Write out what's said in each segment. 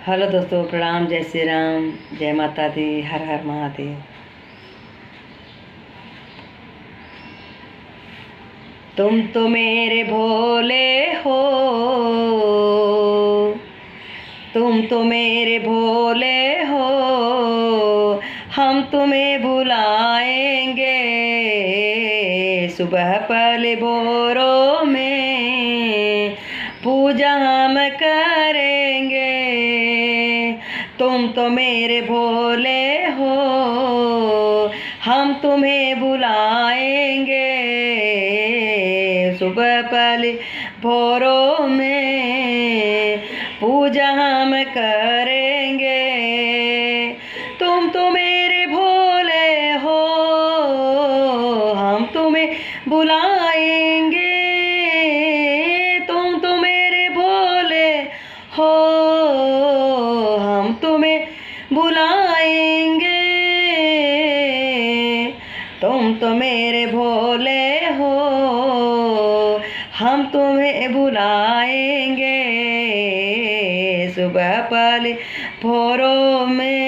Hello दोस्तों, प्रणाम। जय श्री राम, जय माता दी, हर हर महादेव। तुम तो मेरे भोले हो, तुम तो मेरे भोले हो, हम तुम्हें बुलाएंगे सुबह पहले भोरों में, पूजा हम करेंगे। तुम तो मेरे भोले हो, हम तुम्हें बुलाएंगे सुबह पहले भोरों में, पूजा हम करेंगे। तुम तो मेरे भोले हो, हम तुम्हें बुलाएंगे। तुम तो मेरे भोले हो, हम तुम्हें बुलाएंगे। तुम तो मेरे भोले हो, हम तुम्हें बुलाएंगे सुबह पहले भोरों में।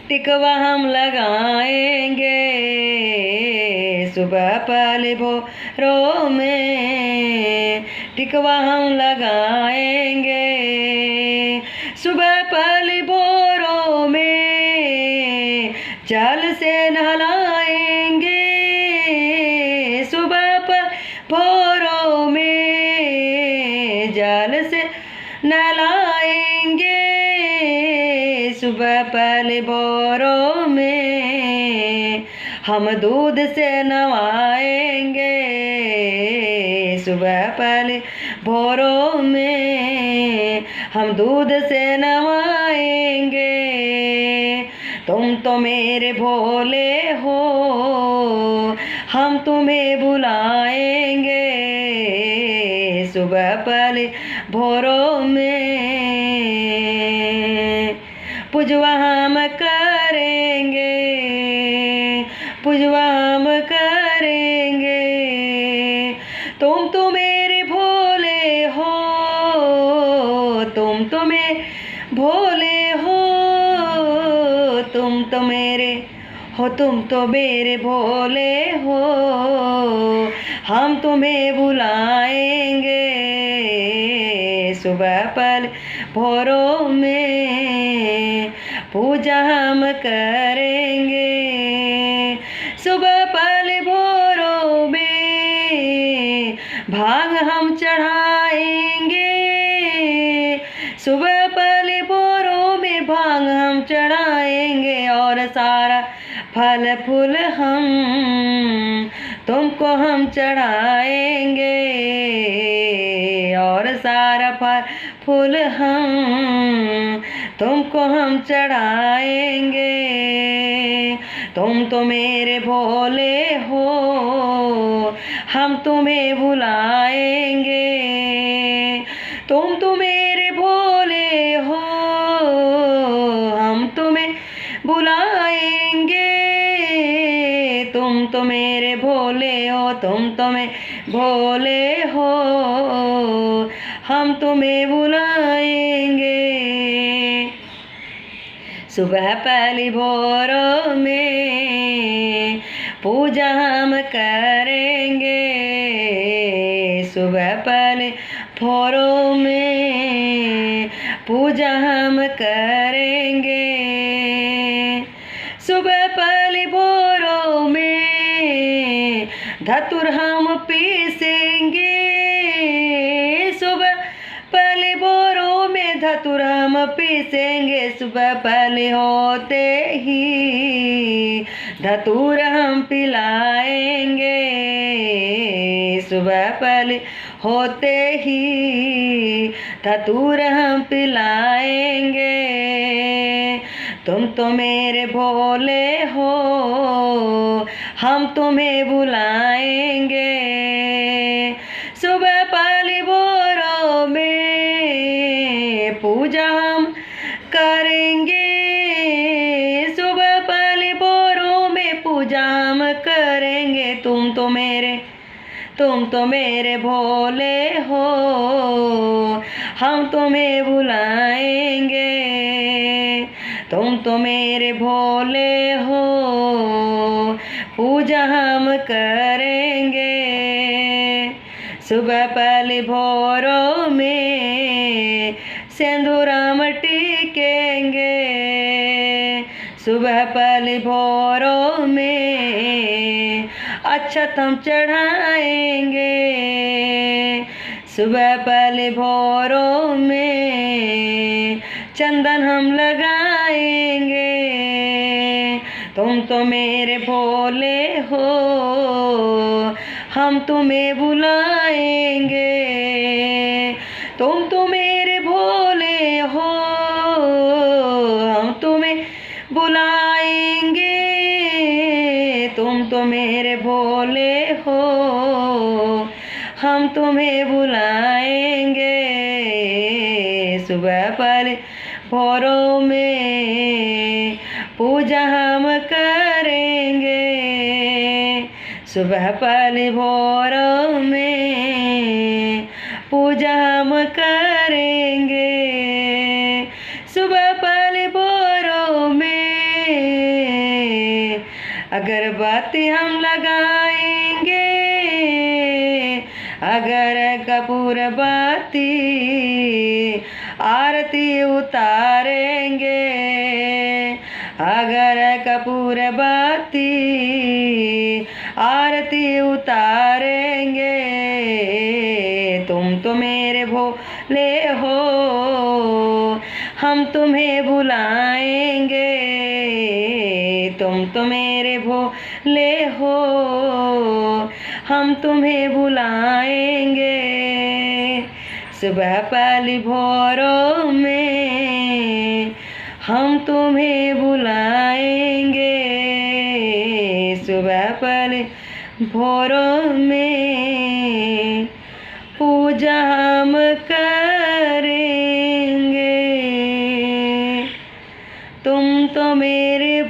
टिकवा हम लगाएंगे सुबह पहले भोरों में, टिकवा हम लगाएंगे सुबह पहले भोरों में। जल से नहलाएंगे सुबह पर भोरों में, जल से नहलाएंगे सुबह पहले भोरों में। हम दूध से नवाएंगे सुबह पहले भोरों में, हम दूध से नवाएंगे। तुम तो मेरे भोले हो, हम तुम्हें बुलाएंगे सुबह पहले भोरों में। पूजवा हम करेंगे, पूजवा हम करेंगे। तुम तो मेरे भोले हो, तुम तो मेरे भोले हो, तुम तो मेरे हो, तुम तो मेरे भोले हो, हम तुम्हें बुलाएंगे सुबह पहले भोरों में, पूजा हम करेंगे सुबह पहले भोरों में। भांग हम चढ़ाएंगे सुबह पहले भोरों में, भांग हम चढ़ाएंगे। और सारा फल फूल हम तुमको हम चढ़ाएंगे, और सारा फल फूल हम तुमको हम चढ़ाएंगे। तुम तो मेरे भोले हो, हम तुम्हें बुलाएंगे। तुम तो मेरे भोले हो, हम तुम्हें बुलाएंगे। तुम तो मेरे भोले हो, तुम तो मेरे भोले हो, हम तुम्हें बुलाएंगे सुबह पहली भोरों में, पूजा हम करेंगे सुबह पहले भोरों में, पूजा हम करेंगे सुबह पहले भोरों में। धतुर हम पीसेंगे सुबह पहले भोरों में, धतुर हम पीसेंगे सुबह पहले होते ही, धतूर हम पिलाएंगे सुबह पहले होते ही, धतूर हम पिलाएंगे। तुम तो मेरे भोले हो, हम तुम्हें बुलाएंगे सुबह पहले भोरों में, पूजा हम करेंगे सुबह पहले भोरों में, पूजा हम करेंगे। तुम तो मेरे तुम तो मेरे भोले हो, हम तुम्हें बुलाएंगे। तुम तो मेरे भोले हो, पूजा हम करेंगे। सुबह पहली भोरों में सिंदूर हम टिकेंगे। सुबह पहली भोरों में अक्षत हम चढ़ाएंगे। सुबह पहले भोरों में चंदन हम लगाएंगे। तुम तो मेरे भोले हो, हम तुम्हें बुलाएंगे। तुम तो मेरे भोले हो, हम तुम्हें बुलाएंगे। तुम तो मेरे भोले हो, हम तुम्हें बुलाएंगे। सुबह पहले भोरों में पूजा हम करेंगे। सुबह पहले भोरों में पूजा हम करेंगे। सुबह पहले भोरों में अगरबत्ती हम लगाएंगे। अगर कपूर बाती आरती उतारेंगे। अगर कपूर बाती आरती उतारेंगे। तुम तो मेरे भोले हो, हम तुम्हें बुलाएंगे। तुम तो मेरे भोले हो, हम तुम्हें बुलाएंगे। सुबह पहली भोरों में हम तुम्हें बुलाएंगे। सुबह पहले भोरों में पूजा हम करेंगे। तुम तो मेरे